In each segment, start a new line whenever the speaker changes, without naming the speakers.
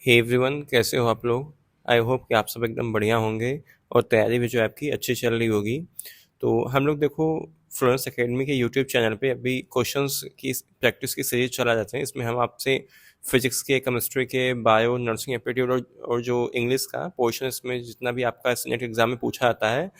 Hey everyone, कैसे हो आप लोग। आई होप कि आप सब एकदम बढ़िया होंगे और तैयारी भी जो है आपकी अच्छी चल रही होगी। तो हम लोग देखो फ्लोरेंस एकेडमी के यूट्यूब चैनल पे अभी क्वेश्चंस की प्रैक्टिस की सीरीज चला जाते हैं। इसमें हम आपसे फिजिक्स के, केमिस्ट्री के, बायो, नर्सिंग एप्टीट्यूड और जो इंग्लिश का पोर्शन इसमें जितना भी आपका नेट एग्जाम में पूछा जाता है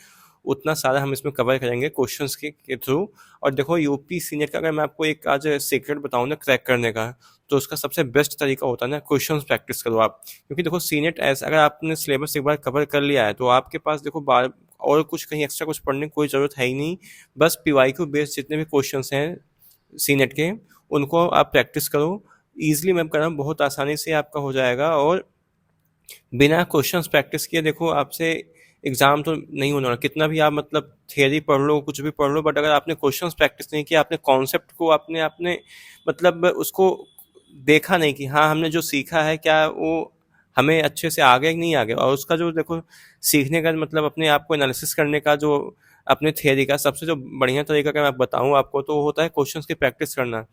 उतना सारा हम इसमें कवर करेंगे क्वेश्चंस के थ्रू। और देखो यूपी सीनियर का अगर मैं आपको एक आज सीक्रेट बताऊं ना क्रैक करने का, तो उसका सबसे बेस्ट तरीका होता है ना क्वेश्चंस प्रैक्टिस करो आप। क्योंकि देखो सीनेट ऐसा अगर आपने सिलेबस एक बार कवर कर लिया है तो आपके पास देखो बार और कुछ कहीं एक्स्ट्रा कुछ पढ़ने की कोई ज़रूरत है ही नहीं। बस पीवाईक्यू बेस्ड जितने भी क्वेश्चंस हैं सीनेट के उनको आप प्रैक्टिस करो। ईजिली मैं कह रहा हूँ बहुत आसानी से आपका हो जाएगा। और बिना क्वेश्चंस प्रैक्टिस किए देखो आपसे एग्जाम तो नहीं होने वाला। कितना भी आप मतलब थियरी पढ़ लो, कुछ भी पढ़ लो, बट अगर आपने क्वेश्चंस प्रैक्टिस नहीं किया, आपने कॉन्सेप्ट को आपने आपने मतलब उसको देखा नहीं कि हाँ हमने जो सीखा है क्या वो हमें अच्छे से आ गया कि नहीं आ गया। और उसका जो देखो सीखने का मतलब अपने आप को एनालिसिस करने का जो अपने थियरी का सबसे जो बढ़िया तरीका अगर मैं बताऊं आपको तो वो होता है क्वेश्चंस की प्रैक्टिस करना।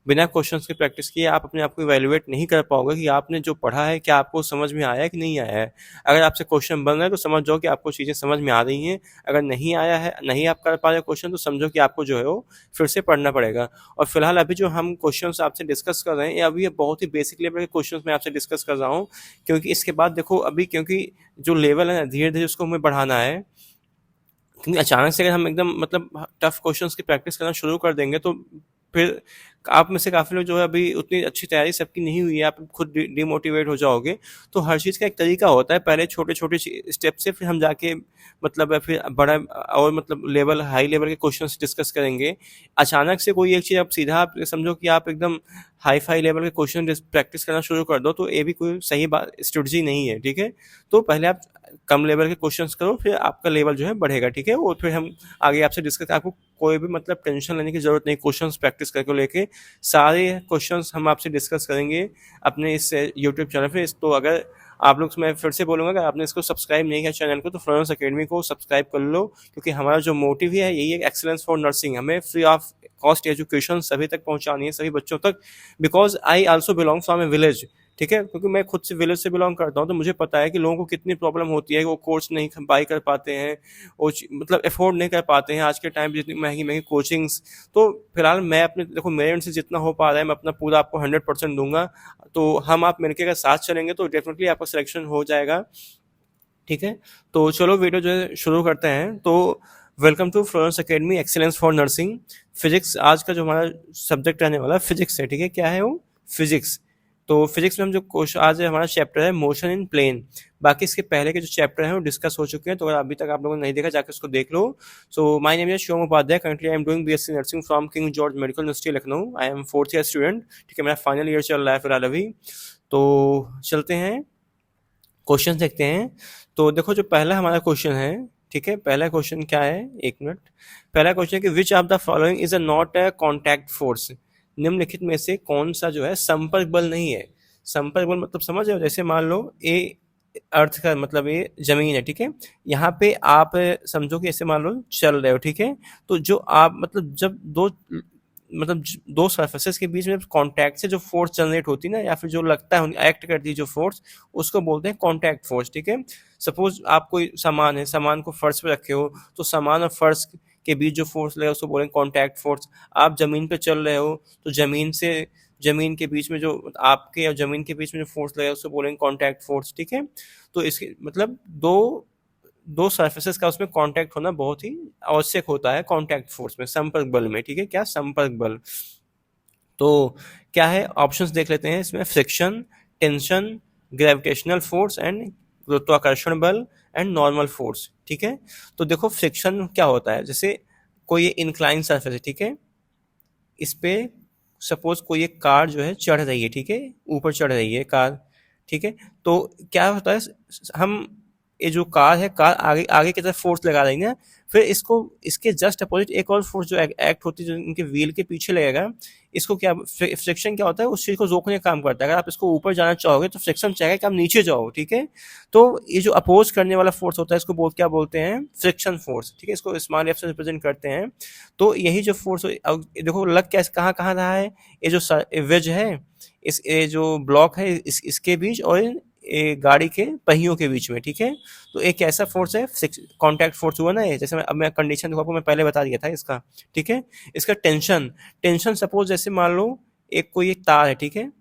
बिना क्वेश्चंस की प्रैक्टिस किए आप अपने आप को इवेल्युएट नहीं कर पाओगे कि आपने जो पढ़ा है क्या आपको समझ में आया है कि नहीं आया है। अगर आपसे क्वेश्चन बन रहा है तो समझ जाओ कि आपको चीज़ें समझ में आ रही हैं। अगर नहीं आया है, नहीं आप कर पा रहे क्वेश्चन, तो समझो कि आपको जो है वो फिर से पढ़ना पड़ेगा। और फिलहाल अभी जो हम क्वेश्चंस आपसे डिस्कस कर रहे हैं ये अभी ये बहुत ही बेसिक लेवल के क्वेश्चंस मैं आपसे डिस्कस कर रहा हूँ। क्योंकि इसके बाद देखो अभी क्योंकि जो लेवल है ना धीरे धीरे उसको हमें बढ़ाना है। क्योंकि अचानक से अगर हम एकदम मतलब टफ क्वेश्चंस की प्रैक्टिस करना शुरू कर देंगे तो फिर आप में से काफ़ी लोग जो है अभी उतनी अच्छी तैयारी सबकी नहीं हुई है, आप खुद डिमोटिवेट हो जाओगे। तो हर चीज़ का एक तरीका होता है, पहले छोटे छोटे स्टेप से फिर हम जाके मतलब फिर बड़ा और मतलब लेवल हाई लेवल के क्वेश्चंस डिस्कस करेंगे। अचानक से कोई एक चीज़ आप सीधा आप समझो कि आप एकदम हाई फाई लेवल के क्वेश्चन प्रैक्टिस करना शुरू कर दो तो ये भी कोई सही बात स्ट्रेटजी नहीं है। ठीक है, तो पहले आप कम लेवल के क्वेश्चंस करो, फिर आपका लेवल जो है बढ़ेगा। ठीक है, वो फिर हम आगे आपसे डिस्कस, आपको कोई भी मतलब टेंशन लेने की जरूरत नहीं। क्वेश्चंस प्रैक्टिस करके लेके सारे क्वेश्चंस हम आपसे डिस्कस करेंगे अपने इस यूट्यूब चैनल पे। तो अगर आप लोग, मैं फिर से बोलूँगा, अगर आपने इसको सब्सक्राइब नहीं किया चैनल को तो फ्लोरेंस एकेडमी को सब्सक्राइब कर लो। क्योंकि हमारा जो मोटिव है यही है, एक्सीलेंस फॉर नर्सिंग। हमें फ्री ऑफ कॉस्ट एजुकेशन सभी तक पहुंचानी है, सभी बच्चों तक। Because I also belong from A village. ठीक है, क्योंकि मैं खुद से विलेज से बिलोंग करता हूँ तो मुझे पता है कि लोगों को कितनी प्रॉब्लम होती है कि वो कोर्स नहीं बाई कर पाते हैं, वो मतलब अफोर्ड नहीं कर पाते हैं आज के टाइम जितनी महंगी महंगी कोचिंग्स। तो फिलहाल मैं अपने देखो मेरे एंड से जितना हो पा रहा है मैं अपना पूरा आपको 100% दूंगा। तो हम आप मिलकर अगर साथ चलेंगे तो डेफिनेटली आपका सिलेक्शन हो जाएगा। ठीक है, तो चलो वीडियो जो है शुरू करते हैं। तो welcome to Florence Academy Excellence for Nursing. Physics आज का जो हमारा सब्जेक्ट रहने वाला है फिजिक्स है। ठीक है, क्या है वो? फिजिक्स। तो फिजिक्स में हम जो क्वेश्चन आज हमारा चैप्टर है मोशन इन प्लेन। बाकी इसके पहले के जो चैप्टर हैं वो डिस्कस हो चुके हैं, तो अगर अभी तक आप लोगों ने नहीं देखा जाकर उसको देख लो। So my name is Shivam Upadhyay, currently I am doing BSc nursing from King George medical university Lucknow. I am fourth year student. ठीक है, मेरा फाइनल ईयर चल रहा है फिलहाल अभी। तो चलते हैं क्वेश्चन देखते हैं। तो देखो जो पहला हमारा क्वेश्चन है, ठीक है, पहला क्वेश्चन क्या है, एक मिनट। पहला क्वेश्चन है कि विच of the following is a not a contact force. निम्नलिखित में से कौन सा जो है संपर्क बल नहीं है। संपर्क बल मतलब समझ रहे हो, जैसे मान लो ए अर्थ का मतलब ये जमीन है। ठीक है, यहाँ पे आप समझो कि ऐसे मान लो चल रहे हो। ठीक है, तो जो आप मतलब जब दो मतलब दो सरफेसेस के बीच में कांटेक्ट से जो फोर्स जनरेट होती है ना, या फिर जो लगता है एक्ट करती है जो फोर्स, उसको बोलते हैं कांटेक्ट फोर्स। ठीक है, सपोज आप कोई सामान है, सामान को फर्श पे रखे हो तो सामान और फर्श के बीच जो फोर्स लगेगा उसको बोलेंगे कांटेक्ट फोर्स। आप जमीन पे चल रहे हो तो जमीन के बीच में जो आपके और जमीन के बीच में जो फोर्स लगेगा उसको बोलेंगे कांटेक्ट फोर्स। ठीक है, तो इसके मतलब दो दो सरफेसेस का उसमें कांटेक्ट होना बहुत ही आवश्यक होता है कांटेक्ट फोर्स में, संपर्क बल में। ठीक है, क्या संपर्क बल। तो क्या है, ऑप्शंस देख लेते हैं इसमें। Friction, tension, gravitational force and गुरुत्वाकर्षण बल एंड नॉर्मल फोर्स। ठीक है, तो देखो फ्रिक्शन क्या होता है, जैसे कोई इंक्लाइन सरफेस है। ठीक है, इस पे सपोज कोई एक कार जो है चढ़ रही है। ठीक है, ऊपर चढ़ रही है कार। ठीक है, तो क्या होता है, हम ये जो कार है, कार आगे आगे की तरफ फोर्स लगा रही है ना, फिर इसको इसके जस्ट अपोजिट एक और फोर्स जो एक्ट होती है जो इनके व्हील के पीछे लगेगा। इसको क्या फ्रिक्शन क्या होता है, उस चीज को रोकने का काम करता है। अगर आप इसको ऊपर जाना चाहोगे तो फ्रिक्शन चाहेगा कि आप नीचे जाओ। ठीक है, तो ये जो अपोज करने वाला फोर्स होता है इसको क्या बोलते हैं, फ्रिक्शन फोर्स। ठीक है, इसको स्मॉल एफ से रिप्रेजेंट करते हैं। तो यही जो फोर्स देखो लग क्या कहाँ कहाँ रहा है, ये जो वेज है, इस ये जो ब्लॉक है इसके बीच और गाड़ी के पहियों के बीच में, ठीक है। तो एक ऐसा फोर्स है, कॉन्टैक्ट फोर्स हुआ ना ये, जैसे अब मैं कंडीशन देखो आपको मैं पहले बता दिया था इसका, ठीक है। इसका टेंशन, टेंशन सपोज जैसे मान लो एक कोई एक तार है, ठीक है,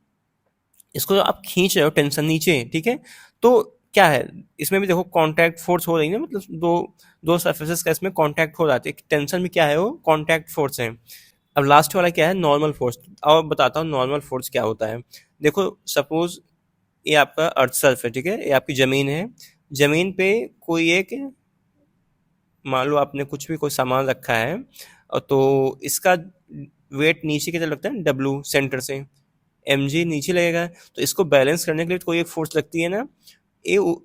इसको आप खींच रहे हो टेंशन नीचे, ठीक है। तो क्या है, इसमें भी देखो कांटेक्ट फोर्स हो रही है, मतलब दो दो सरफेसेस का इसमें कांटेक्ट हो जाती है, टेंशन में क्या है वो कांटेक्ट फोर्स है। अब लास्ट वाला क्या है, नॉर्मल फोर्स। अब बताता हूँ नॉर्मल फोर्स क्या होता है। देखो सपोज ये आपका अर्थ सर्फ है, ठीक है, ये आपकी जमीन है। जमीन पे कोई एक, मान लो आपने कुछ भी कोई सामान रखा है, और तो इसका वेट नीचे की तरफ लगता है, डब्लू सेंटर से, एम जी नीचे लगेगा। तो इसको बैलेंस करने के लिए कोई एक फोर्स लगती है ना, ए उ-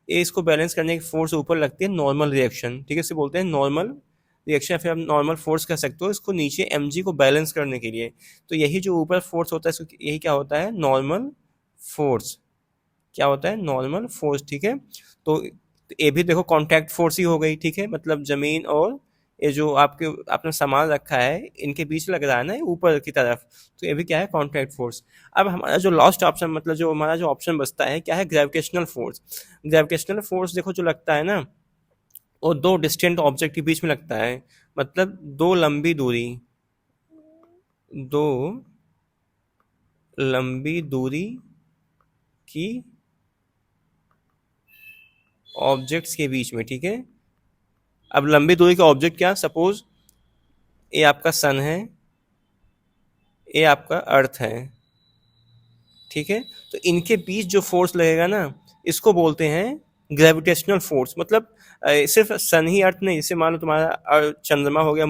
ए इसको बैलेंस करने की फोर्स ऊपर लगती है, नॉर्मल रिएक्शन, ठीक है, इसे बोलते हैं नॉर्मल रिएक्शन, या फिर आप नॉर्मल फोर्स कह सकते हो इसको, नीचे एम जी को बैलेंस करने के लिए। तो यही जो ऊपर फोर्स होता है इसको, यही क्या होता है, नॉर्मल फोर्स। क्या होता है, नॉर्मल फोर्स, ठीक है। तो ये भी देखो कांटेक्ट फोर्स ही हो गई, ठीक है, मतलब जमीन और ये जो आपके आपने सामान रखा है इनके बीच लग रहा है ना ऊपर की तरफ, तो ये भी क्या है, कांटेक्ट फोर्स। अब हमारा जो लास्ट ऑप्शन, मतलब जो हमारा जो ऑप्शन बचता है क्या है, ग्रेविटेशनल फोर्स। ग्रेविटेशनल फोर्स देखो जो लगता है ना, वो दो डिस्टेंट ऑब्जेक्ट के बीच में लगता है, मतलब दो लंबी दूरी, दो लंबी दूरी की ऑब्जेक्ट्स के बीच में, ठीक है। अब लंबी दूरी का ऑब्जेक्ट क्या, सपोज ये आपका सन है, ये आपका अर्थ है, ठीक है। तो इनके बीच जो फोर्स लगेगा ना, इसको बोलते हैं ग्रेविटेशनल फोर्स। मतलब सिर्फ सन ही अर्थ नहीं, जैसे मान लो तुम्हारा चंद्रमा हो गया,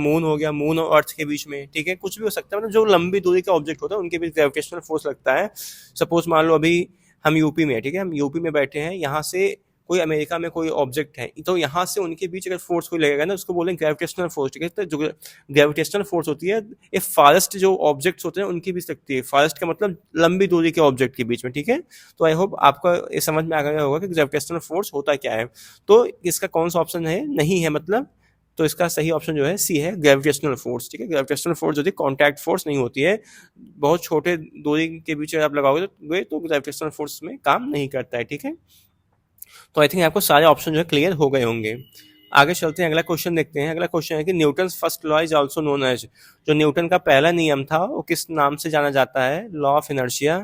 मून और अर्थ के बीच में, ठीक है, कुछ भी हो सकता है, मतलब जो लंबी दूरी का ऑब्जेक्ट होता है उनके बीच ग्रेविटेशनल फोर्स लगता है। सपोज मान लो अभी हम यूपी में है, ठीक है, हम यूपी में बैठे हैं, यहाँ से कोई अमेरिका में कोई ऑब्जेक्ट है, तो यहाँ से उनके बीच अगर फोर्स कोई लगेगा ना, उसको बोलेंगे ग्रेविटेशनल फोर्स, ठीक है। तो जो ग्रेविटेशनल फोर्स होती है, ये फारेस्ट जो ऑब्जेक्ट्स होते हैं उनके बीच लगती है। फारेस्ट का मतलब लंबी दूरी के ऑब्जेक्ट के बीच में, ठीक है। तो आई होप आपका ये समझ में आ गया होगा कि ग्रेविटेशनल फोर्स होता क्या है। तो इसका कौन सा ऑप्शन है, नहीं है मतलब, तो इसका सही ऑप्शन जो है सी है, ग्रेविटेशनल फोर्स, ठीक है। ग्रेविटेशनल फोर्स जो होती है कॉन्टैक्ट फोर्स नहीं होती है, बहुत छोटे दूरी के बीच आप लगाओगे तो ग्रेविटेशनल फोर्स में काम नहीं करता है, ठीक है। तो आई थिंक आपको सारे ऑप्शन जो है क्लियर हो गए होंगे। आगे चलते हैं, अगला क्वेश्चन देखते हैं। अगला क्वेश्चन है कि Newton first law is also known as, जो न्यूटन का पहला नियम था वो किस नाम से जाना जाता है, law of inertia,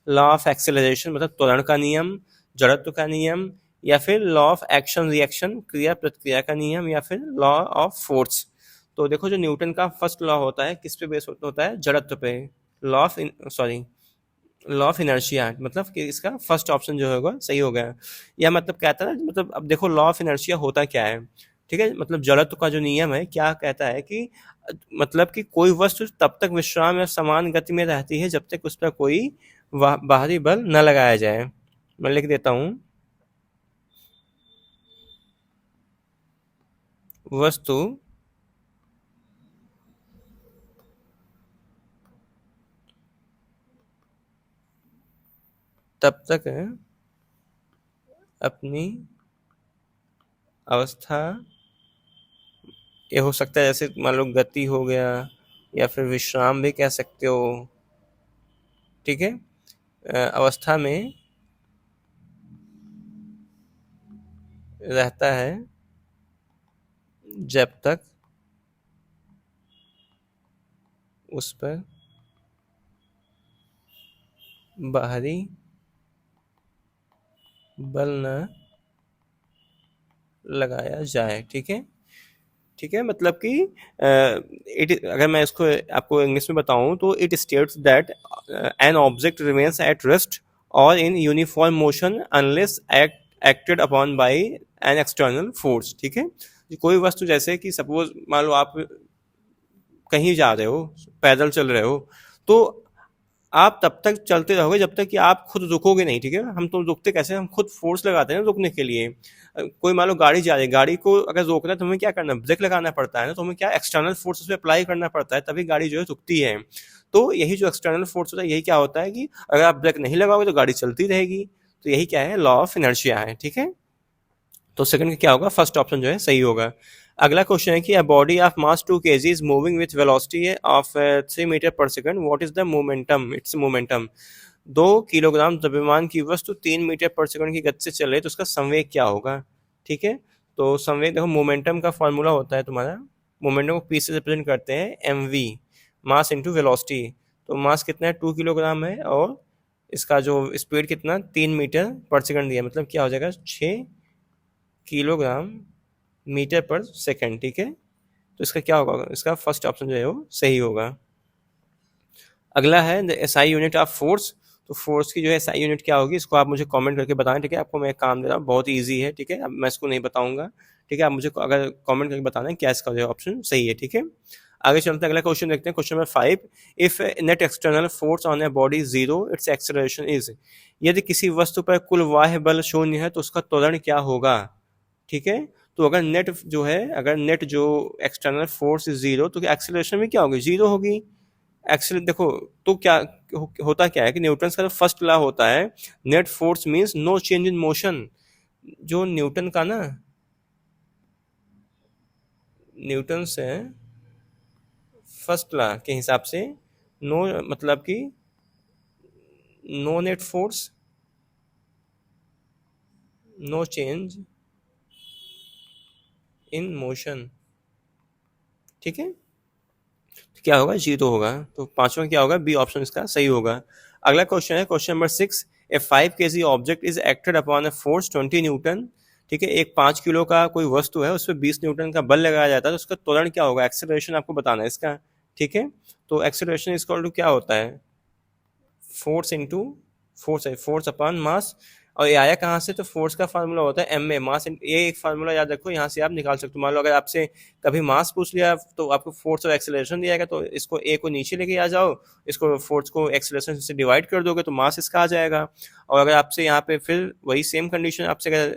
law of acceleration मतलब त्वरण का नियम, जड़त्व का नियम, या फिर लॉ ऑफ एक्शन रिएक्शन क्रिया प्रतिक्रिया का नियम, या फिर लॉ ऑफ फोर्स। तो देखो जो न्यूटन का फर्स्ट लॉ होता है किस पे बेस होता है, जड़त्व पे, law of sorry law of inertia, मतलब कि इसका फर्स्ट ऑप्शन जो होगा सही होगा। या मतलब कहता है, मतलब अब देखो लॉ ऑफ इनर्शिया होता क्या है, ठीक है, मतलब जड़त्व का जो नियम है क्या कहता है कि मतलब कि कोई वस्तु तब तक विश्राम या समान गति में रहती है जब तक उस पर कोई बाहरी बल न लगाया जाए। मैं लिख देता हूं, वस्तु तब तक अपनी अवस्था, ये हो सकता है जैसे मान लो गति हो गया, या फिर विश्राम भी कह सकते हो, ठीक है, अवस्था में रहता है जब तक उस पर बाहरी बल न लगाया जाए, ठीक है। ठीक है, मतलब कि इट, अगर मैं इसको आपको इंग्लिश में बताऊं तो it states that an object remains at rest और in uniform motion unless acted upon by an external force, ठीक है। कोई वस्तु जैसे कि सपोज मान लो आप कहीं जा रहे हो, पैदल चल रहे हो, तो आप तब तक चलते रहोगे जब तक कि आप खुद रुकोगे नहीं, ठीक है। हम तो रुकते कैसे, हम खुद फोर्स लगाते हैं ना रुकने के लिए। कोई मान लो गाड़ी जा रही है, गाड़ी को अगर रोकना है तो हमें क्या करना है, ब्रेक लगाना पड़ता है ना, तो हमें क्या एक्सटर्नल फोर्स उस पर अप्लाई करना पड़ता है, तभी गाड़ी जो है रुकती है। तो यही जो एक्सटर्नल फोर्स होता है, यही क्या होता है कि अगर आप ब्रेक नहीं लगाओगे तो गाड़ी चलती रहेगी। तो यही क्या है, लॉ ऑफ इनर्शिया है, ठीक है। तो सेकंड क्या होगा, फर्स्ट ऑप्शन जो है सही होगा। अगला क्वेश्चन है कि a body of mass 2 kg is moving with velocity of 3 metre पर second, what is the momentum, it's momentum. 2 kilogram द्रव्यमान की वस्तु 3 मीटर पर सेकंड की गति से चल रही है तो उसका संवेग क्या होगा। ठीक है, तो संवेग देखो मोमेंटम का फॉर्मूला होता है तुम्हारा, मोमेंटम को पी से रिप्रेजेंट करते हैं m v, mass into velocity. तो मास कितना है 2 किलोग्राम है और इसका जो स्पीड कितना 3 मीटर पर सेकंड दिया, मतलब क्या हो जाएगा 6 किलोग्राम मीटर पर सेकंड। ठीक है, तो इसका क्या होगा, इसका फर्स्ट ऑप्शन जो है वो सही होगा। अगला है the SI unit of force. तो फोर्स की जो है एसआई यूनिट क्या होगी, इसको आप मुझे कमेंट करके बताएं। ठीक है, आपको मैं एक काम दे रहा हूँ, बहुत इजी है। ठीक है, अब मैं इसको नहीं बताऊंगा। ठीक है, आप मुझे अगर कमेंट करके बताना है क्या इसका जो ऑप्शन सही है। ठीक है, आगे चलते हैं, अगला क्वेश्चन देखते हैं, question number 5। If net external force on a body zero it's acceleration is. यदि किसी वस्तु पर कुल बाह्य बल शून्य है तो उसका त्वरण क्या होगा। ठीक है, तो अगर नेट जो है, अगर नेट जो एक्सटर्नल फोर्स इज जीरो तो एक्सेलरेशन भी क्या होगी, जीरो होगी। एक्चुअली देखो, तो क्या होता क्या है कि न्यूटन का जो फर्स्ट लॉ होता है, net force means no change in motion. जो न्यूटन का ना, न्यूटन से फर्स्ट लॉ के हिसाब से नो मतलब कि no net force, no change in motion. ठीक है, तो क्या होगा, जीरो होगा। तो पांचवा क्या होगा, बी ऑप्शन इसका सही होगा। अगला क्वेश्चन है question number 6। A 5 kg object is acted upon a force 20 Newton. ठीक है, एक 5 किलो का कोई वस्तु है, उस पर 20 न्यूटन का बल लगाया जाता है, तो उसका त्वरण क्या होगा, एक्सेलरेशन आपको बताना है इसका। ठीक है, तो एक्सेलरेशन इक्वल टू क्या होता है, फोर्स इंटू फोर्स है, फोर्स अपॉन मास। और ये आया कहाँ से, तो फोर्स का फार्मूला होता है एम ए मास। ये एक फार्मूला याद रखो, यहाँ से आप निकाल सकते हो। मान लो अगर आपसे कभी मास पूछ लिया तो आपको फोर्स और एक्सेलरेशन दिया जाएगा, तो इसको ए को नीचे लेके आ जाओ, इसको फोर्स को एक्सेलरेशन से डिवाइड कर दोगे तो मास इसका आ जाएगा। और अगर आपसे यहाँ पे फिर वही सेम कंडीशन आपसे अगर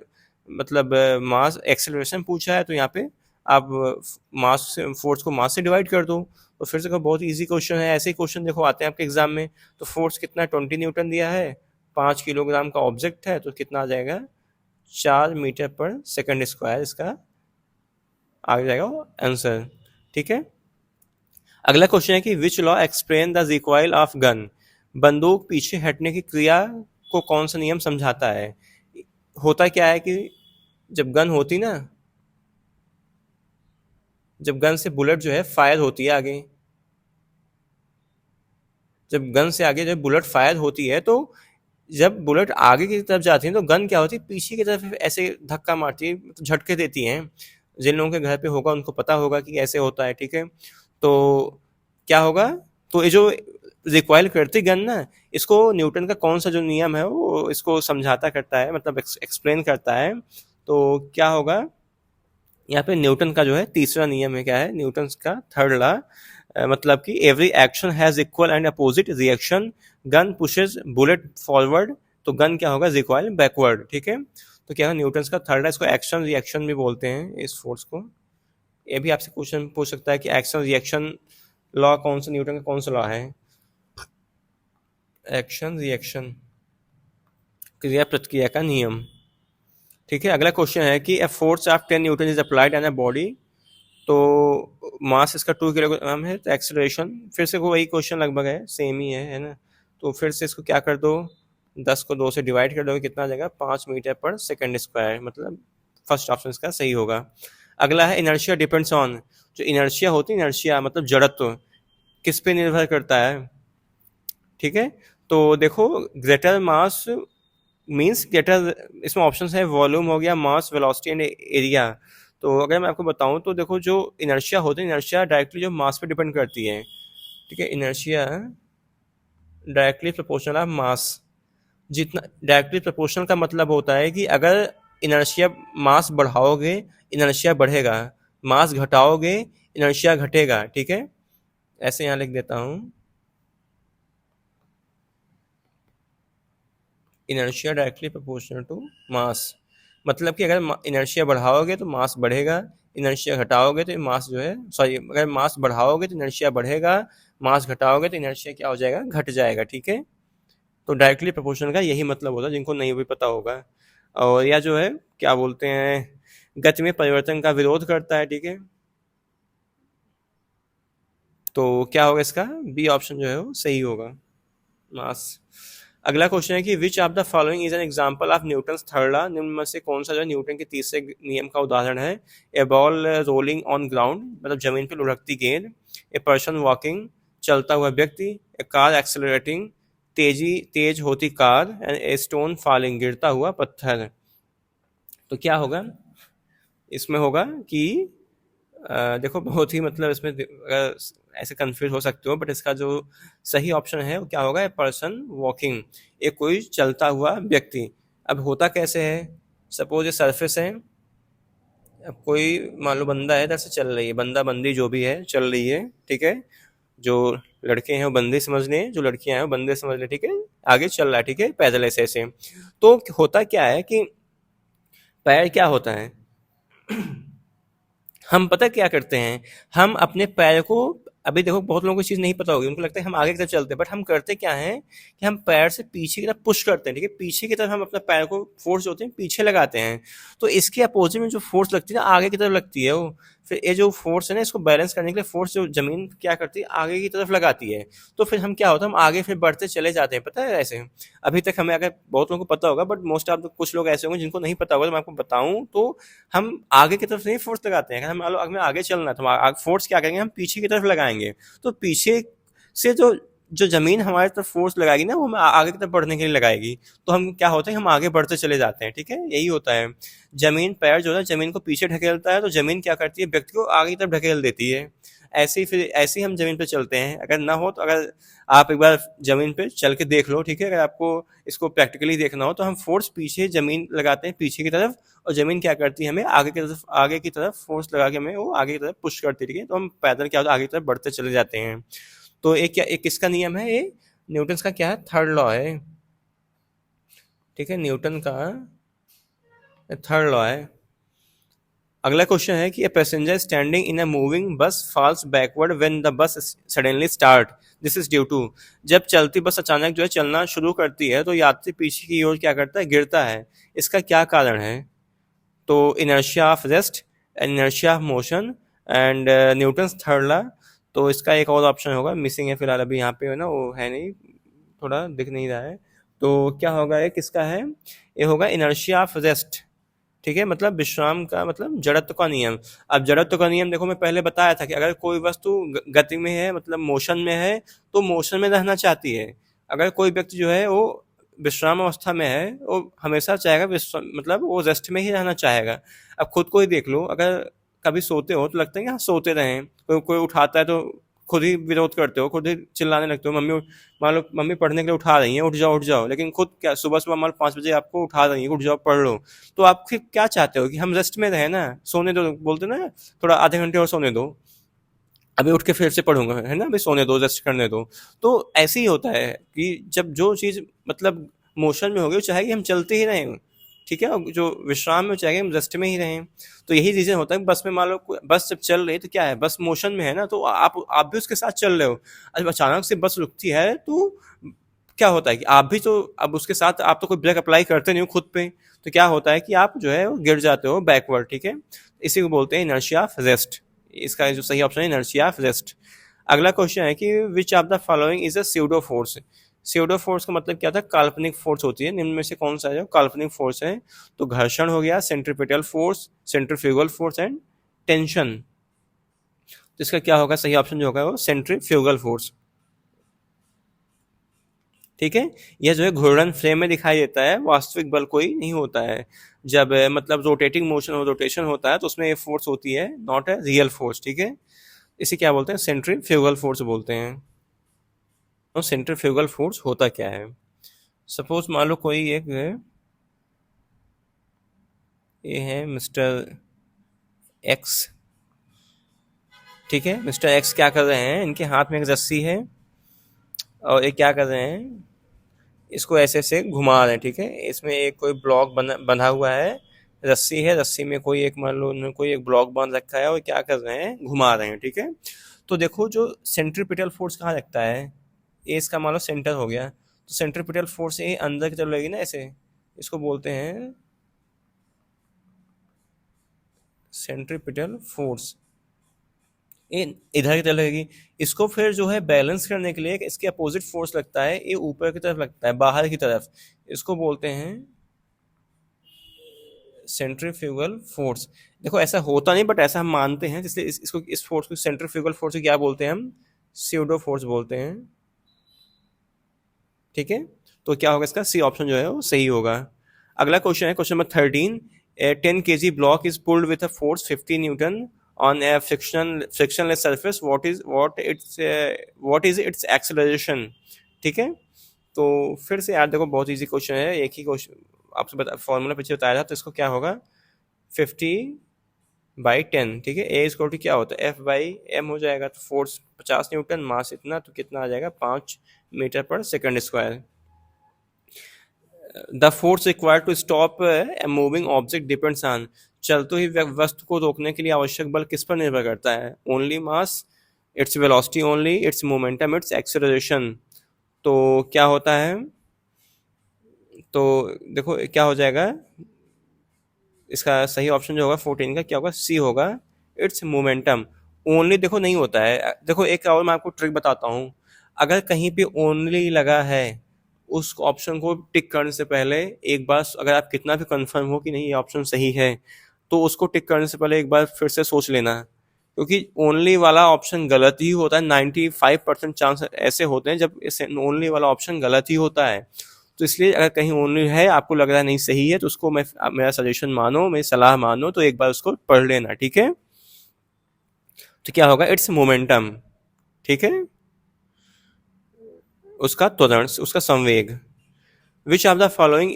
मतलब मास एक्सेलरेशन पूछा है तो यहाँ पे आप मास फोर्स को मास से डिवाइड कर दो। तो फिर से बहुत इजी क्वेश्चन है, ऐसे ही क्वेश्चन देखो आते हैं आपके एग्जाम में। तो फोर्स कितना 20 न्यूटन दिया है, 5 किलोग्राम का ऑब्जेक्ट है, तो कितना आ जाएगा 4 मीटर पर सेकंड स्क्वायर, इसका आ जाएगा आंसर। ठीक है, अगला क्वेश्चन है कि which law explain the recoil of gun. बंदूक पीछे हटने की क्रिया को कौन सा नियम समझाता है। होता क्या है कि जब गन होती ना, जब गन से बुलेट जो है फायर होती है आगे, जब गन से आगे जब बुलेट फायर होती है तो जब बुलेट आगे की तरफ जाती है तो गन क्या होती है, पीछे की तरफ ऐसे धक्का मारती है, तो झटके देती हैं। जिन लोगों के घर पे होगा उनको पता होगा कि ऐसे होता है। ठीक है, तो क्या होगा, तो ये जो रिकॉइल करती गन ना, इसको न्यूटन का कौन सा जो नियम है वो इसको समझाता करता है, मतलब एक्सप्लेन करता है। तो क्या होगा, यहाँ पे न्यूटन का जो है तीसरा नियम है, क्या है न्यूटन का थर्ड लॉ, मतलब कि every action has equal and opposite reaction. Gun pushes bullet forward, तो गन क्या होगा, रिकॉइल बैकवर्ड। ठीक है, तो क्या है न्यूटन का थर्ड है, इसको एक्शन रिएक्शन भी बोलते हैं इस फोर्स को। ये भी आपसे क्वेश्चन पूछ सकता है कि एक्शन रिएक्शन लॉ कौन सा, न्यूटन का कौन सा लॉ है। एक्शन रिएक्शन, क्रिया प्रतिक्रिया का नियम। ठीक है, अगला क्वेश्चन है कि a force of 10 Newton is applied on a body. तो मास इसका 2 किलोग्राम है, तो एक्सेलरेशन फिर से वही क्वेश्चन लगभग है, सेम ही है ना। तो फिर से इसको क्या कर दो, 10 को 2 से डिवाइड कर दोगे, कितना आ जाएगा 5 मीटर पर सेकंड स्क्वायर, मतलब फर्स्ट ऑप्शन इसका सही होगा। अगला है इनर्शिया डिपेंड्स ऑन। जो इनर्शिया होती है, इनर्शिया मतलब जड़त्व, किस पे निर्भर करता है। ठीक है, तो देखो ग्रेटर मास मीन्स ग्रेटर, इसमें ऑप्शन है वॉल्यूम हो गया, मास, वेलोसिटी एंड एरिया। तो अगर मैं आपको बताऊं तो देखो जो इनर्शिया होती है, इनर्शिया डायरेक्टली जो मास पे डिपेंड करती है। ठीक है, inertia directly proportional of mass. जितना डायरेक्टली प्रोपोर्शनल का मतलब होता है कि अगर इनर्शिया मास बढ़ाओगे इनर्शिया बढ़ेगा, मास घटाओगे इनर्शिया घटेगा। ठीक है, ऐसे यहाँ लिख देता हूँ, inertia directly proportional to mass. मतलब कि अगर इनर्शिया बढ़ाओगे तो मास बढ़ेगा, इनर्शिया घटाओगे तो मास जो है, सॉरी, अगर मास बढ़ाओगे तो इनर्शिया बढ़ेगा, मास घटाओगे तो इनर्शिया क्या हो जाएगा, घट जाएगा। ठीक है, तो डायरेक्टली प्रोपोर्शनल का यही मतलब होता है, जिनको नहीं भी पता होगा। और या जो है क्या बोलते हैं, गति में परिवर्तन का विरोध करता है। ठीक है, तो क्या होगा इसका, बी ऑप्शन जो है वो सही होगा, मास। अगला क्वेश्चन है कि विच of the following is an example of Newton's third law, निम्न में से कौन सा जो है न्यूटन के तीसरे नियम का उदाहरण है? ए बॉल रोलिंग ऑन ग्राउंड, मतलब जमीन पर लुढ़कती गेंद। ए पर्सन वॉकिंग, चलता हुआ व्यक्ति। ए कार एक्सेलरेटिंग, तेज होती car. And a stone falling, गिरता हुआ पत्थर। तो क्या होगा इसमें? होगा कि देखो बहुत ही मतलब इसमें ऐसे कंफ्यूज हो सकते हो, बट इसका जो सही ऑप्शन है वो क्या होगा? ए पर्सन वॉकिंग, एक कोई चलता हुआ व्यक्ति। अब होता कैसे है? सपोज ये सरफेस है, अब कोई मान लो बंदा है, इधर से चल रही है, बंदा बंदी जो भी है चल रही है, ठीक है। जो लड़के हैं वो बंदे समझ लें, जो लड़कियां हैं वो बंदे समझ लें, ठीक है। आगे चल रहा है, ठीक है, पैदल ऐसे ऐसे। तो होता क्या है कि पैर क्या होता है, हम पता क्या करते हैं, हम अपने पैर को, अभी देखो बहुत लोगों को चीज़ नहीं पता होगी, उनको लगता है हम आगे की तरफ चलते हैं, बट हम करते क्या हैं कि हम पैर से पीछे की तरफ पुश करते हैं, ठीक है, पीछे की तरफ हम अपने पैर को फोर्स होते हैं पीछे लगाते हैं। तो इसके अपोजिट में जो फोर्स लगती है ना, आगे की तरफ लगती है वो। फिर ये जो फोर्स है ना, इसको बैलेंस करने के लिए फोर्स जो जमीन क्या करती है, आगे की तरफ लगाती है। तो फिर हम क्या होता है, हम आगे फिर बढ़ते चले जाते हैं, पता है ऐसे। अभी तक हमें, अगर बहुत लोगों को पता होगा, बट मोस्ट ऑफ कुछ लोग ऐसे होंगे जिनको नहीं पता होगा, तो मैं आपको बताऊं तो हम आगे की तरफ नहीं फोर्स लगाते हैं। हम हमें आगे चलना है तो फोर्स क्या करेंगे, हम पीछे की तरफ लगाएंगे। तो पीछे से जो जो जमीन हमारे तरफ फोर्स लगाएगी ना, वो हमें आगे की तरफ बढ़ने के लिए लगाएगी। तो हम क्या होता है, हम आगे बढ़ते चले जाते हैं, ठीक है, यही होता है। जमीन, पैर जो है जमीन को पीछे ढकेलता है, तो जमीन क्या करती है, व्यक्ति को आगे की तरफ ढकेल देती है। ऐसे ही फिर ऐसे ही हम जमीन पे चलते हैं। अगर ना हो तो, अगर आप एक बार जमीन पे चल के देख लो, ठीक है, अगर आपको इसको प्रैक्टिकली देखना हो तो हम फोर्स पीछे जमीन लगाते हैं पीछे की तरफ, और जमीन क्या करती है, हमें आगे की तरफ फोर्स लगा के हमें वो आगे की तरफ पुश करती है, ठीक है। तो हम पैदल क्या होता है, आगे की तरफ बढ़ते चले जाते हैं। तो एक किसका नियम है ये? न्यूटन का क्या है, थर्ड लॉ है, ठीक है, न्यूटन का थर्ड लॉ है। अगला क्वेश्चन है कि a passenger standing in a moving bus falls backward when the bus suddenly start, this is due to. जब चलती बस अचानक जो है चलना शुरू करती है, तो यात्री पीछे की ओर क्या करता है, गिरता है। इसका क्या कारण है? तो inertia of rest, inertia of motion, and Newton's third law. तो इसका एक और ऑप्शन होगा, मिसिंग है फिलहाल, अभी यहाँ पे है ना, वो है नहीं, थोड़ा दिख नहीं रहा है। तो क्या होगा, ये किसका है? ये होगा इनर्शिया ऑफ रेस्ट, ठीक है, मतलब विश्राम का, मतलब जड़त्व का नियम। अब जड़त्व का नियम देखो, मैं पहले बताया था कि अगर कोई वस्तु गति में है, मतलब मोशन में है, तो मोशन में रहना चाहती है। अगर कोई व्यक्ति जो है वो विश्राम अवस्था में है, वो हमेशा चाहेगा मतलब वो रेस्ट में ही रहना चाहेगा। अब खुद को ही देख लो, अगर कभी सोते हो तो लगता है कि हाँ सोते रहें, कोई कोई उठाता है तो खुद ही विरोध करते हो, खुद ही चिल्लाने लगते हो। मम्मी, मान लो मम्मी पढ़ने के लिए उठा रही है, उठ जाओ उठ जाओ, लेकिन खुद क्या, सुबह सुबह मान लो 5 बजे आपको उठा रही है, उठ जाओ पढ़ लो। तो आप फिर क्या चाहते हो कि हम रेस्ट में रहे ना, सोने दो, बोलते ना थोड़ा आधे घंटे और सोने दो, अभी उठ के फिर से पढ़ूंगा, है ना, अभी सोने दो, रेस्ट करने दो। तो ऐसे ही होता है कि जब जो चीज़ मतलब मोशन में होगी, वो चाहे कि हम चलते ही रहें, ठीक है, और जो विश्राम में चाहे हम रेस्ट में ही रहें। तो यही रीज़न होता है, बस में मान लो बस जब चल रही है तो क्या है, बस मोशन में है ना, तो आप भी उसके साथ चल रहे हो। अब अचानक से बस रुकती है तो क्या होता है कि आप भी तो अब उसके साथ, आप तो कोई ब्रेक अप्लाई करते नहीं हो खुद पे, तो क्या होता है कि आप जो है वो गिर जाते हो बैकवर्ड, ठीक है। इसी को बोलते हैं इनर्शिया ऑफ रेस्ट। इसका जो सही ऑप्शन है इनर्शिया ऑफ रेस्ट। अगला क्वेश्चन है कि विच of the following is a pseudo force. Pseudo force का मतलब क्या था, काल्पनिक फोर्स होती है, निम्न में से कौन सा है जो काल्पनिक फोर्स है? तो घर्षण हो गया, centripetal force, centrifugal force and tension. तो इसका क्या होगा, सही ऑप्शन जो होगा वो सेंट्रीफ्यूगल फोर्स, ठीक है। यह जो है घूर्णन फ्रेम में दिखाई देता है, वास्तविक बल कोई नहीं होता है। जब मतलब रोटेटिंग मोशन और रोटेशन होता है तो उसमें ये फोर्स होती है, नॉट ए रियल फोर्स, ठीक है। इसे क्या बोलते हैं, सेंट्रीफ्यूगल फोर्स बोलते हैं। तो सेंट्रीफ्यूगल फोर्स होता क्या है? सपोज मान लो कोई एक ये है मिस्टर एक्स, ठीक है, मिस्टर एक्स क्या कर रहे हैं, इनके हाथ में एक रस्सी है, और ये क्या कर रहे हैं, इसको ऐसे ऐसे घुमा रहे हैं, ठीक है। इसमें एक कोई ब्लॉक बंधा हुआ है, रस्सी है, रस्सी में कोई एक, मान लो उन्होंने कोई एक ब्लॉक बांध रखा है, और क्या कर रहे हैं, घुमा रहे हैं, ठीक है। तो देखो जो सेंट्रीपिटल फोर्स कहाँ लगता है, ये इसका मान लो सेंटर हो गया, तो सेंट्रीपिटल फोर्स ये अंदर की तरफ लगेगी ना ऐसे, इसको बोलते हैं सेंट्रीपिटल फोर्स, इधर की तरफ लगेगी। इसको फिर जो है बैलेंस करने के लिए इसके अपोजिट फोर्स लगता है, ये ऊपर की तरफ लगता है, बाहर की तरफ। इसको बोलते हैं सेंट्रीफ्यूगल फोर्स। देखो ऐसा होता नहीं, बट ऐसा हम मानते हैं, इसलिए इसको इस फोर्स को सेंट्रीफ्यूगल फोर्स को क्या बोलते हैं हम? स्यूडो फोर्स बोलते हैं। ठीक है, तो क्या होगा इसका? सी ऑप्शन जो है वो सही होगा। अगला क्वेश्चन है question number 13। A 10 kg block is pulled with a force 50 N on A frictionless surface, what is it's acceleration? ठीक है, तो फिर से यार देखो बहुत इजी क्वेश्चन है, एक ही क्वेश्चन आपसे बता, फॉर्मूला पीछे बताया था, तो इसको क्या होगा? 50/10। ठीक है, ए इक्वल टू क्या होता है? F/m हो जाएगा, तो फोर्स 50 N, मास इतना, तो कितना आ जाएगा? 5 मीटर पर second square. The force required to stop a moving object depends on. चलते हुई वस्तु को रोकने के लिए आवश्यक बल किस पर निर्भर करता है? Only mass, its velocity only, it's momentum, it's acceleration. तो क्या होता है? तो देखो क्या हो जाएगा इसका सही ऑप्शन जो होगा 14 का क्या होगा? सी होगा, इट्स मोमेंटम। ओनली देखो नहीं होता है, देखो एक और मैं आपको ट्रिक बताता हूँ। अगर कहीं पे ओनली लगा है, उस ऑप्शन को टिक करने से पहले एक बार, अगर आप कितना भी कंफर्म हो कि नहीं ये ऑप्शन सही है, तो उसको टिक करने से पहले एक बार फिर से सोच लेना, क्योंकि ओनली वाला ऑप्शन गलत ही होता है। 95% चांस ऐसे होते हैं जब इस ओनली वाला ऑप्शन गलत ही होता है। तो इसलिए अगर कहीं ओनली है, आपको लग रहा है नहीं सही है, तो उसको मेरा सजेशन मानो, मेरी सलाह मानो, तो एक बार उसको पढ़ लेना। ठीक है, तो क्या होगा? It's momentum. ठीक है, उसका त्वरण, उसका संवेग। विच of the following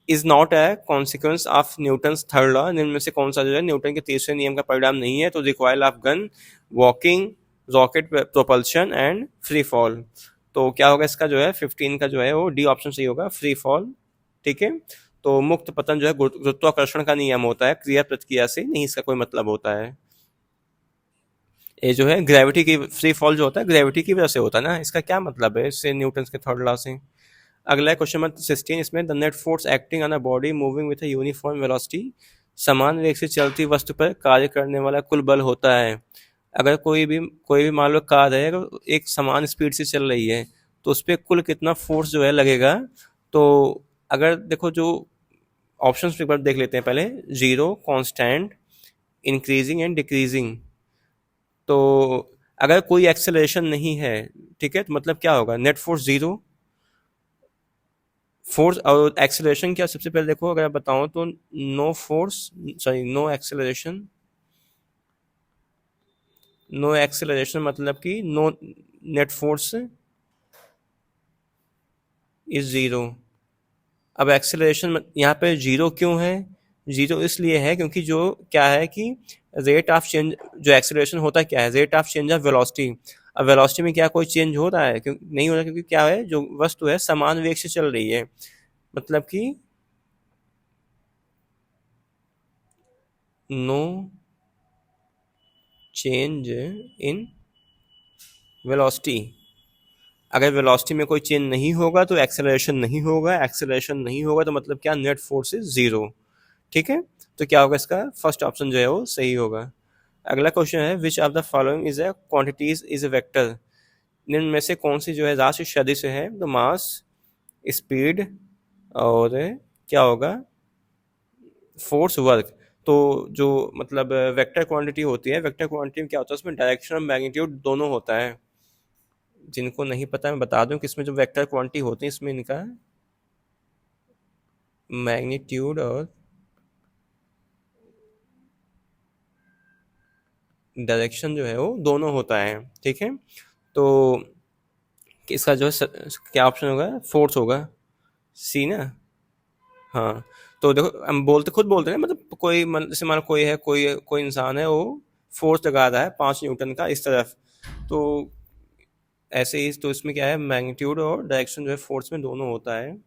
is not a consequence of Newton's third law? निम्न में से कौन सा जो है न्यूटन के तीसरे नियम का परिणाम नहीं है? तो recoil of gun, walking, rocket propulsion and free fall. तो क्या होगा इसका जो है 15 का जो है वो डी ऑप्शन सही होगा, फ्री फॉल। ठीक है, तो मुक्त पतन जो है गुरुत्वाकर्षण का नियम होता है, क्रिया प्रतिक्रिया से नहीं इसका कोई मतलब होता है। ये जो है ग्रेविटी की, फ्री फॉल जो होता है ग्रेविटी की वजह से होता है ना, इसका क्या मतलब है इससे न्यूटन के थर्ड लॉ से? अगला क्वेश्चन नंबर 16, इसमें the net force acting on a body moving with a uniform velocity, समान वेग से चलती वस्तु पर कार्य करने वाला कुल बल होता है। अगर कोई भी मान लो कार है, अगर एक समान स्पीड से चल रही है, तो उस पर कुल कितना फोर्स जो है लगेगा? तो अगर देखो जो ऑप्शंस एक बार देख लेते हैं पहले। Zero, constant, increasing and decreasing. तो अगर कोई एक्सेलरेशन नहीं है, ठीक है, तो मतलब क्या होगा? Net force zero. फोर्स और एक्सेलरेशन क्या? सबसे पहले देखो अगर बताऊं तो no force, sorry no acceleration. No acceleration मतलब कि no net force is zero. अब एक्सेलरेशन यहाँ पे जीरो क्यों है? जीरो इसलिए है क्योंकि जो क्या है कि रेट ऑफ चेंज, जो एक्सेलरेशन होता है क्या है? Rate of change of velocity. अब वेलोसिटी में क्या कोई चेंज हो रहा है? क्यों नहीं हो रहा? क्योंकि क्या है, जो वस्तु है समान वेग से चल रही है, मतलब कि नो चेंज इन वेलोसिटी। अगर वेलोसिटी में कोई चेंज नहीं होगा तो एक्सेलरेशन नहीं होगा, एक्सेलरेशन नहीं होगा तो मतलब क्या? Net force is zero. ठीक है, तो क्या होगा इसका? फर्स्ट ऑप्शन जो है वो सही होगा। अगला क्वेश्चन है which of the following is a quantities is a vector? निम्न में से कौन सी जो है राशि सदिश है? तो मास, स्पीड, और क्या होगा? Force, work. तो जो मतलब वेक्टर क्वांटिटी होती है, वेक्टर क्वांटिटी में क्या होता है? उसमें डायरेक्शन और मैग्नीट्यूड दोनों होता है। जिनको नहीं पता मैं बता दूं कि इसमें जो वेक्टर क्वांटिटी होती है, इसमें इनका मैग्नीट्यूड और डायरेक्शन जो है वो दोनों होता है। ठीक है, तो इसका जो है क्या ऑप्शन होगा? फोर्स होगा, सी ना। हाँ, तो देखो हम खुद बोलते हैं, मतलब कोई जैसे मान लो कोई है, कोई कोई इंसान है, वो फोर्स लगा रहा है 5 न्यूटन का इस तरफ, तो ऐसे ही तो इसमें क्या है? मैग्नीट्यूड और डायरेक्शन जो है फोर्स में दोनों होता है।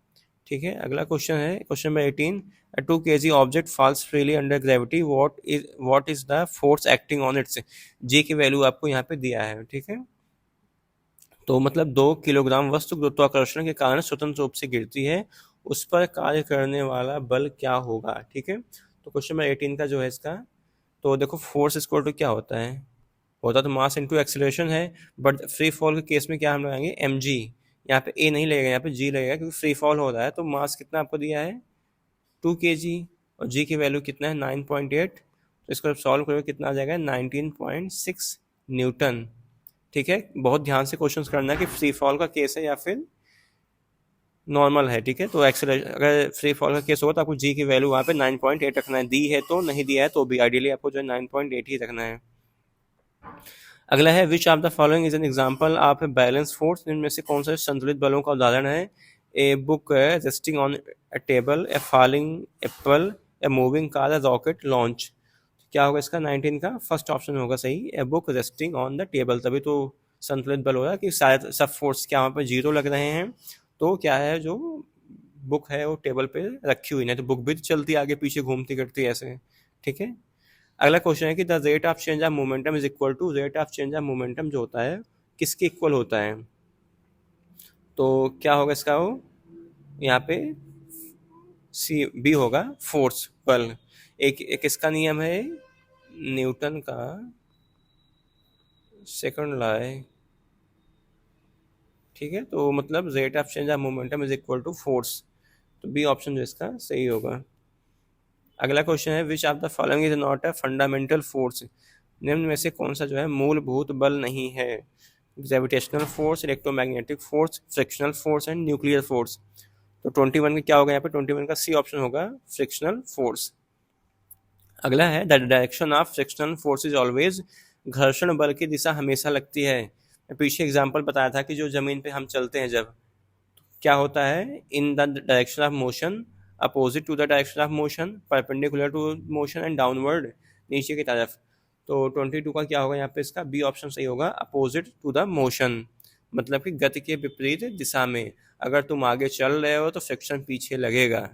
ठीक है, अगला क्वेश्चन है question number 18। A 2 kg object falls freely under gravity, what is the force acting on its? G की वैल्यू आपको यहाँ पे दिया है। ठीक है, तो मतलब 2 किलोग्राम वस्तु गुरुत्वाकर्षण के कारण स्वतंत्र रूप से गिरती है, उस पर कार्य करने वाला बल क्या होगा? ठीक है, तो क्वेश्चन नंबर 18 का जो है इसका, तो देखो फोर्स इक्वल टू क्या होता है? होता तो मास इंटू एक्सेलरेशन है, बट फ्री फॉल के केस में क्या हम लगाएंगे, एम जी। यहाँ पे ए नहीं लगेगा, यहाँ पे जी लगेगा, क्योंकि फ्री फॉल हो रहा है। तो मास कितना आपको दिया है, 2 kg, और जी की वैल्यू कितना है, 9.8। तो इसको जब सॉल्व करोगे कितना आ जाएगा, 19.6 न्यूटन। ठीक है, बहुत ध्यान से क्वेश्चंस करना है कि फ्री फॉल का केस है या फिर नॉर्मल है। ठीक है, तो एक्सेलरेशन अगर फ्री फॉल का केस होगा तो आपको जी की वैल्यू वहाँ पे 9.8 रखना है, दी है तो, नहीं दिया है तो भी आइडियली आपको जो है 9.8 ही रखना है। अगला है which of the following is an example of a balance force, इनमें से कौन सा संतुलित बलों का उदाहरण है। A book resting on A table, A falling Apple, a moving car, A rocket launch. क्या होगा इसका, 19 का फर्स्ट ऑप्शन होगा सही, a book resting on the table. तभी तो संतुलित बल हो रहा है कि शायद सब फोर्स क्या वहाँ पे जीरो लग रहे हैं, तो क्या है, जो बुक है वो टेबल पे रखी हुई, नहीं तो बुक भी चलती आगे पीछे घूमती करती ऐसे। ठीक है, अगला क्वेश्चन है कि the rate of change of momentum is equal to, rate of change of momentum जो होता है किसके इक्वल होता है। तो क्या होगा इसका, वो यहाँ पे सी बी होगा, फोर्स बल। एक इसका नियम है न्यूटन का सेकंड लॉ है। ठीक है, तो मतलब rate of change of momentum is equal to force, तो बी ऑप्शन जो इसका सही होगा। अगला क्वेश्चन है which of the following is not a fundamental force, निम्न में से कौन सा जो है मूलभूत बल नहीं है। Gravitational force, electromagnetic force, frictional force and nuclear force. तो 21 का क्या होगा, यहाँ पे 21 का सी ऑप्शन होगा, फ्रिक्शनल फोर्स। अगला है the direction of frictional force is always, घर्षण बल की दिशा हमेशा लगती है। मैं पीछे एग्जाम्पल बताया था कि जो जमीन पे हम चलते हैं जब, क्या होता है, in the direction of motion, opposite to the direction of motion, perpendicular to motion and downward, नीचे की तरफ। तो 22 का क्या होगा यहाँ पे, इसका बी ऑप्शन सही होगा, अपोजिट टू द मोशन, मतलब कि गति के विपरीत दिशा में। अगर तुम आगे चल रहे हो तो फ्रिक्शन पीछे लगेगा,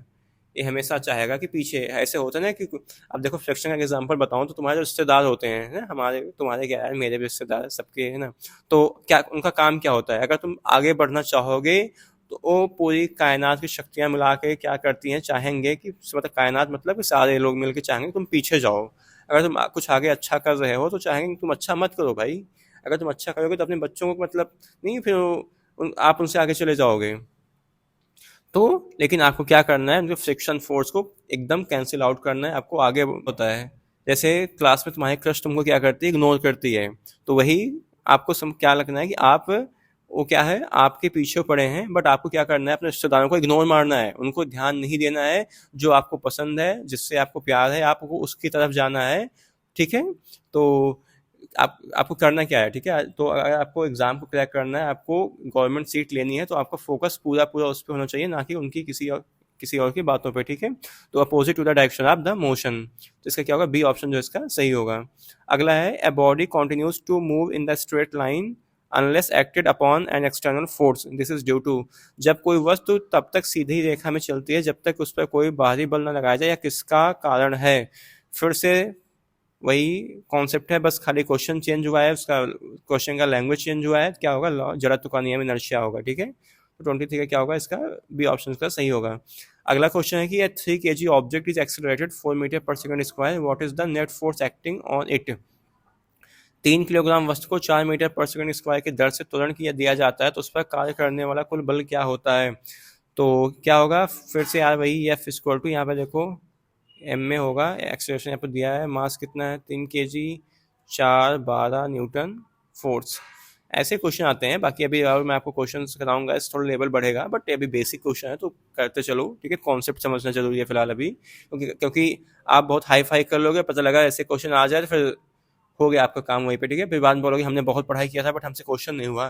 ये हमेशा चाहेगा कि पीछे। ऐसे होता है ना कि अब देखो फ्रिक्शन का एग्जांपल बताऊं तो तुम्हारे रिश्तेदार होते हैं ना, हमारे तुम्हारे क्या है, मेरे भी रिश्तेदार सबके है ना, तो क्या उनका काम क्या होता है, अगर तुम आगे बढ़ना चाहोगे तो वो पूरी कायनात की शक्तियां मिला के क्या करती हैं, चाहेंगे कि मतलब कायनात मतलब कि सारे लोग मिलकर चाहेंगे तुम पीछे जाओ। अगर तुम कुछ आगे अच्छा कर रहे हो तो चाहेंगे कि तुम अच्छा मत करो भाई। अगर तुम अच्छा करोगे तो अपने बच्चों को मतलब नहीं, फिर आप उनसे आगे चले जाओगे। तो लेकिन आपको क्या करना है, उनके फ्रिक्शन फोर्स को एकदम कैंसिल आउट करना है, आपको आगे होता है। जैसे क्लास में तुम्हारे क्रश तुमको क्या करती है, इग्नोर करती है, तो वही आपको क्या लगना है कि आप वो क्या है, आपके पीछे पड़े हैं, बट आपको क्या करना है, अपने रिश्तेदारों को इग्नोर मारना है, उनको ध्यान नहीं देना है। जो आपको पसंद है, जिससे आपको प्यार है, आपको उसकी तरफ जाना है। ठीक है, तो आपको करना क्या है, ठीक है, तो अगर आपको एग्जाम को क्रैक करना है, आपको गवर्नमेंट सीट लेनी है, तो आपका फोकस पूरा पूरा उस पर होना चाहिए, ना कि उनकी किसी और की बातों पे। ठीक है, तो opposite to the direction of the motion, तो इसका क्या होगा, बी ऑप्शन जो इसका सही होगा। अगला है a body continues to move in the straight line unless acted upon an external force, this is due to, जब कोई वस्तु तब तक सीधी रेखा में चलती है जब तक उस पर कोई बाहरी बल न लगाया जाए, या किसका कारण है। फिर से वही कॉन्सेप्ट है, बस खाली क्वेश्चन चेंज हुआ है, उसका क्वेश्चन का लैंग्वेज चेंज हुआ है। क्या होगा, लॉ जड़त्व का नियम इनर्शिया होगा। ठीक है, तो 23 का क्या होगा, इसका बी ऑप्शन का सही होगा। अगला क्वेश्चन है कि 3 kg object is accelerated 4 metre पर second square, what is the net force acting on it. 3 kilogram वस्तु को 4 मीटर पर सेकंड स्क्वायर की दर से त्वरण किया दिया जाता है, तो उस पर कार्य करने वाला कुल बल क्या होता है। तो क्या होगा, फिर से यार वही एफ इक्वल टू, यहाँ पे देखो एम में होगा, एक्सेलरेशन यहाँ पर दिया है, मास कितना है 3 kg, 4 12 न्यूटन फोर्स। ऐसे क्वेश्चन आते हैं। बाकी अभी और मैं आपको क्वेश्चन कराऊंगा, इस थोड़ा लेवल बढ़ेगा, बट अभी बेसिक क्वेश्चन है तो करते चलो। ठीक है, कॉन्सेप्ट समझना जरूरी है फिलहाल अभी, क्योंकि आप बहुत हाई फाई कर लोगे, पता लगा ऐसे क्वेश्चन आ जाए तो फिर हो गया आपका काम वहीं पे। ठीक है, फिर बाद में बोलोगे हमने बहुत पढ़ाई किया था बट हमसे क्वेश्चन नहीं हुआ।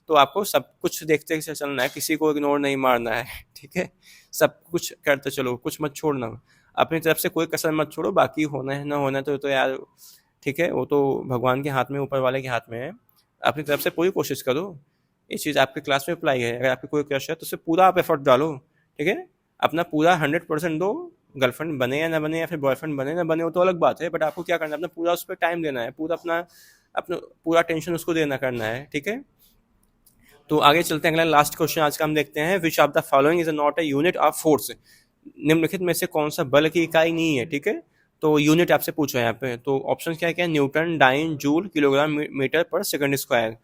तो आपको सब कुछ देखते चलना है, किसी को इग्नोर नहीं मारना है। ठीक है, सब कुछ करते चलो, कुछ मत छोड़ना, अपनी तरफ से कोई कसर मत छोड़ो। बाकी होना है ना होना है तो यार ठीक है, वो तो भगवान के हाथ में, ऊपर वाले के हाथ में है। अपनी तरफ से पूरी कोशिश करो। ये चीज़ आपके क्लास में अप्लाई है, अगर आपकी कोई क्रश है तो उससे पूरा आप एफर्ट डालो। ठीक है, अपना पूरा 100% दो। गर्लफ्रेंड बने या ना बने, या फिर बॉयफ्रेंड बने ना बने, वो तो अलग बात है, बट आपको क्या करना है, अपना पूरा उस पर टाइम देना है, पूरा अपना पूरा टेंशन उसको देना करना है। ठीक है, तो आगे चलते हैं। अगला लास्ट क्वेश्चन आज का हम देखते हैं, विच of the following is not a unit of force, निम्नलिखित में से कौन सा बल की इकाई नहीं है। ठीक है, तो यूनिट आपसे पूछा है यहाँ पे, तो ऑप्शन क्या है, क्या newton, dyne, joule, kilogram, metre पर सेकंड स्क्वायर।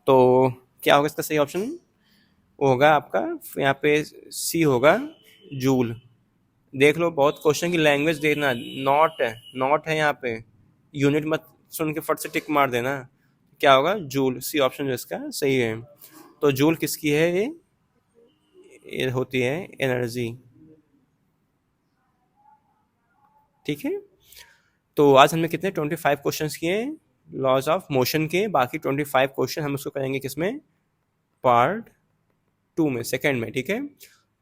तो क्या होगा इसका सही ऑप्शन, होगा आपका यहाँ पे सी होगा, जूल। देख लो, बहुत क्वेश्चन की लैंग्वेज देखना, नॉट है यहाँ पे, यूनिट मत सुन के फट से टिक मार देना। क्या होगा, जूल, सी ऑप्शन जो इसका सही है। तो जूल किसकी है, ये होती है एनर्जी। ठीक है, तो आज हमने कितने 25 क्वेश्चंस किए लॉज ऑफ मोशन के, बाकी 25 क्वेश्चन हम उसको करेंगे किसमें, पार्ट 2 में, सेकंड में। ठीक है,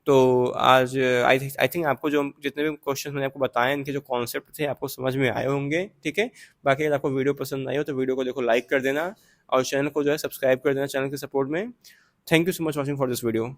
तो आज आई थिंक आपको जो जितने भी क्वेश्चन मैंने आपको बताए, इनके जो कॉन्सेप्ट थे आपको समझ में आए होंगे। ठीक है, बाकी अगर आपको वीडियो पसंद आई हो तो वीडियो को देखो लाइक कर देना, और चैनल को जो है सब्सक्राइब कर देना चैनल के सपोर्ट में। Thank you so much watching for this video.